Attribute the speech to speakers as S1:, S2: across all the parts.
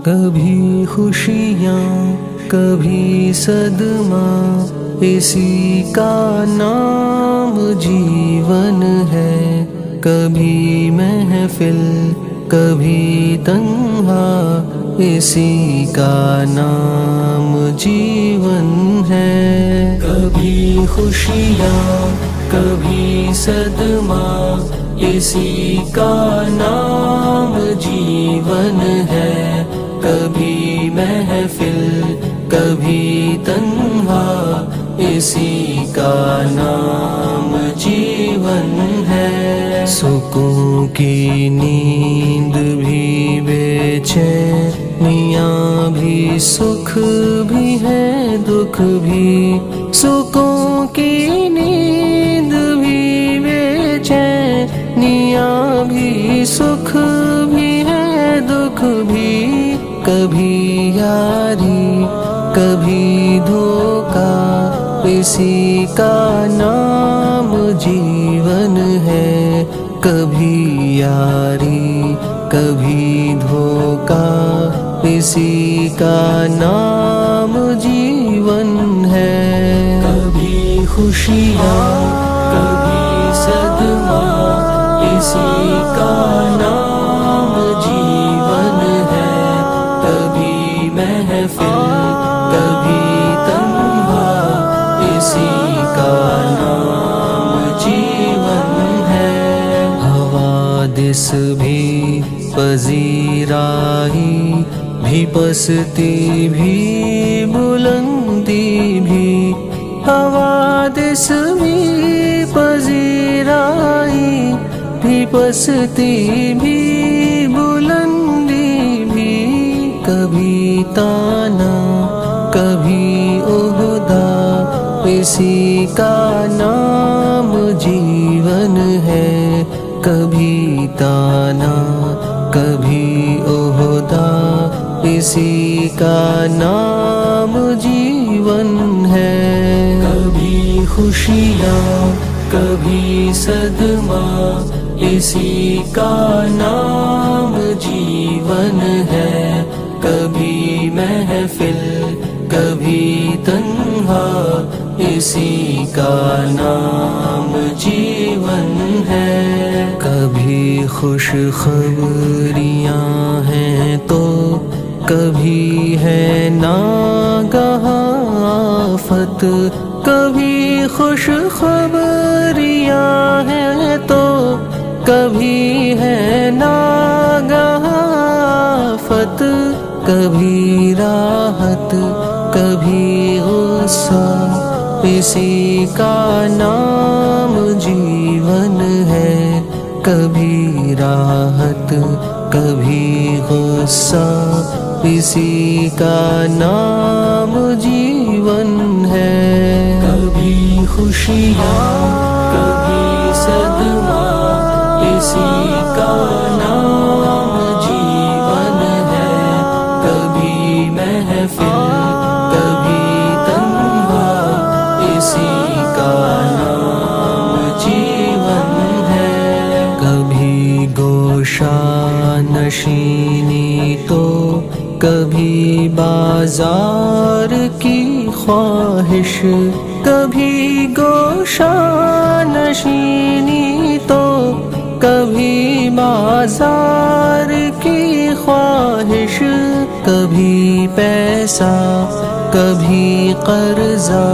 S1: کبھی خوشیاں کبھی صدمہ، اسی کا نام جیون ہے۔ کبھی محفل کبھی تنہا، اسی کا نام جیون ہے۔ کبھی خوشیاں کبھی صدمہ، اسی کا نام جیون ہے۔ کبھی محفل کبھی تنہا، اسی کا نام جیون ہے۔ سکون کی نیند بھی بے چینیاں بھی، سکھ بھی ہے دکھ بھی۔ سکون کی نیند بھی بے چینیاں بھی، سکھ بھی ہے دکھ بھی۔ کبھی یاری کبھی دھوکا، اسی کا نام جیون ہے۔ کبھی یاری کبھی دھوکا، اسی کا نام جیون ہے۔ کبھی خوشیاں کبھی صدمہ، اسی کا نام جیون ہے۔ کبھی محفل کبھی تنہا، اسی کا نام جیون ہے۔ حوادث بھی پذیرائی بھی، پستی بھی بلندی بھی۔ حوادث بھی پذیرائی بھی، پستی بھی بلندی بھی۔ کبھی تانا کبھی عہدہ، اسی کا نام جیون ہے۔ کبھی تانا کبھی عہدہ، اسی کا نام جیون ہے۔ کبھی خوشیاں کبھی صدمہ، اسی کا نام جیون ہے۔ کبھی محفل کبھی تنہا، اسی کا نام جیون ہے۔ کبھی خوش خبریاں ہیں تو کبھی ہے ناگہاں آفت۔ کبھی خوش خبریاں ہیں تو کبھی ہے ناگہاں آفت۔ کبھی راحت کبھی غصہ، اسی کا نام جیون ہے۔ کبھی راحت کبھی غصہ، اسی کا نام جیون ہے۔ کبھی خوشیاں کبھی صدمہ، اسی کا نام جیون ہے۔ کبھی محفل کبھی تنہا، اسی کا نام جیون ہے۔ کبھی گوشہ نشینی تو کبھی بازار کی خواہش۔ کبھی گوشہ نشینی تو کبھی بازار کی خواہش۔ کبھی پیسہ کبھی قرضہ،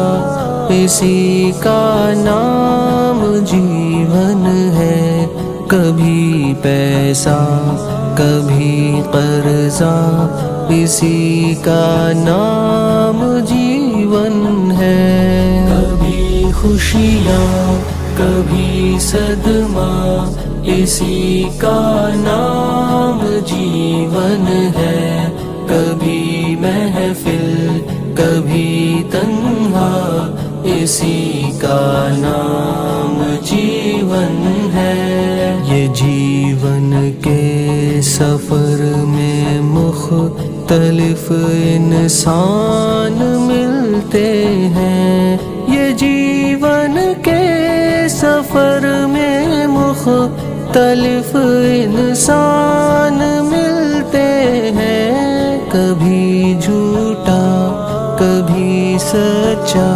S1: اسی کا نام جیون ہے۔ کبھی پیسہ کبھی قرضہ، اسی کا نام جیون ہے۔ کبھی خوشیاں کبھی صدمہ، اسی کا نام جیون ہے۔ کبھی محفل کبھی تنہا، اسی کا نام جیون ہے۔ یہ جیون کے سفر میں مختلف انسان ملتے ہیں، یہ جیون کے سفر میں مختلف انسان ملتے ہیں، کبھی جھوٹا کبھی سچا،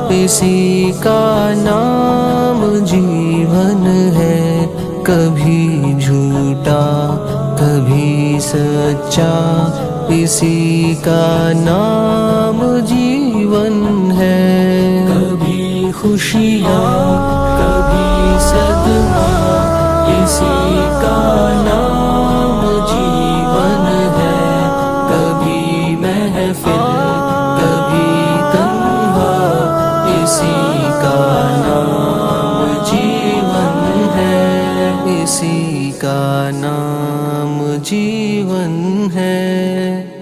S1: اسی کا نام جیون ہے۔ کبھی جھوٹا کبھی سچا، اسی کا نام جیون ہے۔ کبھی خوشیاں کبھی صدمہ، اسی کا نام جیون ہے۔ کبھی محفل کبھی تنہا، اسی کا نام جیون ہے، اسی کا نام جیون ہے۔